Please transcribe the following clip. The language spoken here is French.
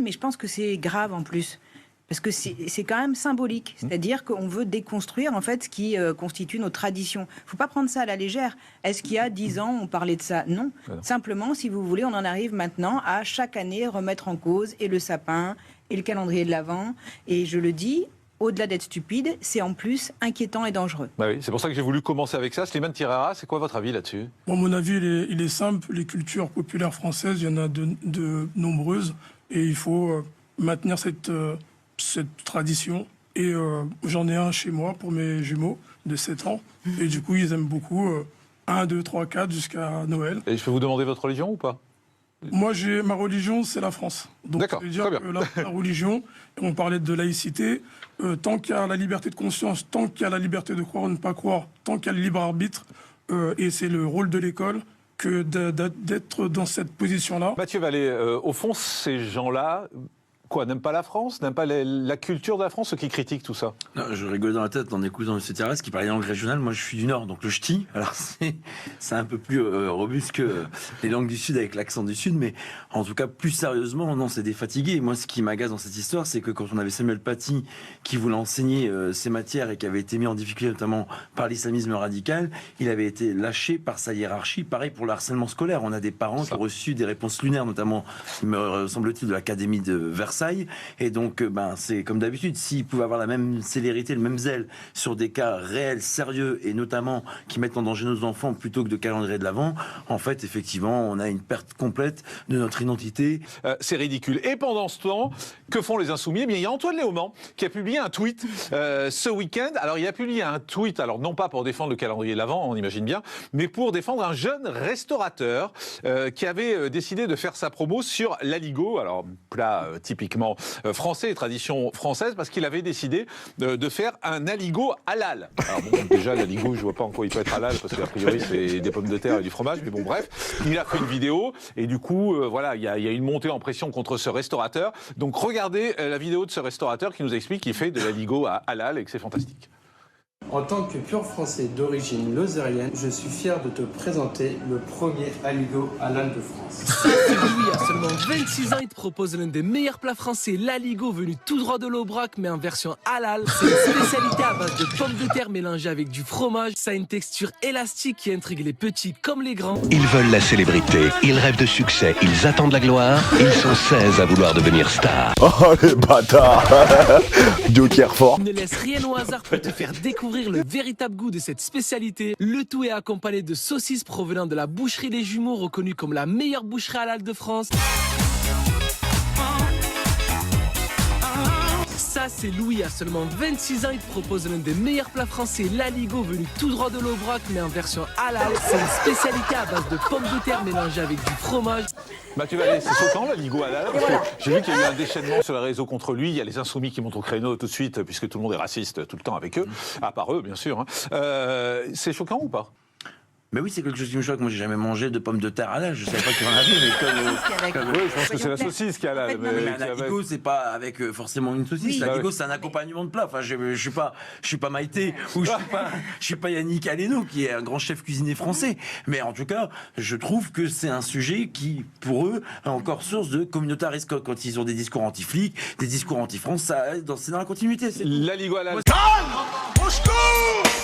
Mais je pense que c'est grave en plus. Parce que c'est quand même symbolique. C'est-à-dire qu'on veut déconstruire en fait ce qui constitue nos traditions. Il ne faut pas prendre ça à la légère. Est-ce qu'il y a 10 ans, on parlait de ça? Non. Simplement, si vous voulez, on en arrive maintenant à chaque année remettre en cause et le sapin et le calendrier de l'Avent. Et je le dis, au-delà d'être stupide, c'est en plus inquiétant et dangereux. Bah oui, c'est pour ça que j'ai voulu commencer avec ça. Slimane Tirera, c'est quoi votre avis là-dessus? Bon, mon avis, il est simple. Les cultures populaires françaises, il y en a de nombreuses. Et il faut maintenir cette tradition. Et j'en ai un chez moi pour mes jumeaux de 7 ans. Et du coup, ils aiment beaucoup 1, 2, 3, 4 jusqu'à Noël. Et je peux vous demander votre religion ou pas? Moi, ma religion, c'est la France. Donc, d'accord, très bien. La religion, on parlait de laïcité, tant qu'il y a la liberté de conscience, tant qu'il y a la liberté de croire ou ne pas croire, tant qu'il y a le libre arbitre, et c'est le rôle de l'école que d'être dans cette position-là. Mathieu Vallée, au fond, ces gens-là, quoi, n'aiment pas la France, n'aiment pas la culture de la France, ceux qui critiquent tout ça? Non, je rigole dans la tête en écoutant M. Thérèse qui parlait langue régionale. Moi, je suis du Nord, donc le ch'ti. Alors, c'est un peu plus robuste que les langues du Sud avec l'accent du Sud. Mais en tout cas, plus sérieusement, non, c'est des fatigués. Moi, ce qui m'agace dans cette histoire, c'est que quand on avait Samuel Paty qui voulait enseigner ces matières et qui avait été mis en difficulté notamment par l'islamisme radical, il avait été lâché par sa hiérarchie. Pareil pour le harcèlement scolaire. On a des parents qui ont reçu des réponses lunaires, notamment, me semble-t-il, de l'Académie de Versailles. Et donc, c'est comme d'habitude, s'ils pouvaient avoir la même célérité, le même zèle sur des cas réels, sérieux, et notamment qui mettent en danger nos enfants plutôt que de calendrier de l'Avent, en fait, effectivement, on a une perte complète de notre identité. C'est ridicule. Et pendant ce temps, que font les Insoumis? Eh bien, il y a Antoine Léaumont qui a publié un tweet ce week-end. Alors, il a publié un tweet, alors non pas pour défendre le calendrier de l'Avent, on imagine bien, mais pour défendre un jeune restaurateur qui avait décidé de faire sa promo sur l'aligot, alors plat typiquement français et tradition française, parce qu'il avait décidé de faire un aligot halal. Alors bon, déjà l'aligot, je vois pas en quoi il peut être halal, parce qu'a priori c'est des pommes de terre et du fromage, mais bon bref, il a fait une vidéo et du coup voilà, il y a une montée en pression contre ce restaurateur. Donc regardez la vidéo de ce restaurateur qui nous explique qu'il fait de l'aligot halal et que c'est fantastique. En tant que pur français d'origine lozérienne, je suis fier de te présenter le premier aligot halal de France. Louis, à seulement 26 ans, il te propose l'un des meilleurs plats français, l'aligot venu tout droit de l'Aubrac, mais en version halal. C'est une spécialité à base de pommes de terre mélangées avec du fromage. Ça a une texture élastique qui intrigue les petits comme les grands. Ils veulent la célébrité, ils rêvent de succès, ils attendent la gloire, ils sont 16 à vouloir devenir stars. Oh les bâtards. Joker fort. Ne laisse rien au hasard pour te faire découvrir le véritable goût de cette spécialité. Le tout est accompagné de saucisses provenant de la boucherie des Jumeaux, reconnue comme la meilleure boucherie halal de France. Ça, c'est Louis, à seulement 26 ans, il te propose l'un des meilleurs plats français, l'aligot venu tout droit de l'Aubrac, mais en version halal. C'est une spécialité à base de pommes de terre mélangées avec du fromage. Mathieu Vallée, c'est choquant l'aligot halal, parce que j'ai vu qu'il y a eu un déchaînement sur les réseaux contre lui. Il y a les Insoumis qui montent au créneau tout de suite, puisque tout le monde est raciste tout le temps avec eux, à part eux, bien sûr. C'est choquant ou pas? Mais oui, c'est quelque chose qui me choque. Moi, j'ai jamais mangé de pommes de terre halal. Je savais pas qu'il y en avait, mais comme... Oui, je pense que c'est la saucisse qui est halal. Mais un aligot, c'est pas avec forcément une saucisse. Oui. L'aligot, c'est un accompagnement de plat. Enfin, je suis pas Maïté ou je suis pas Yannick Aleno, qui est un grand chef cuisinier français. Mais en tout cas, je trouve que c'est un sujet qui, pour eux, est encore source de communautarisme. Quand ils ont des discours anti-flics, des discours anti-France, c'est dans la continuité. L'aligot halal. Au secours!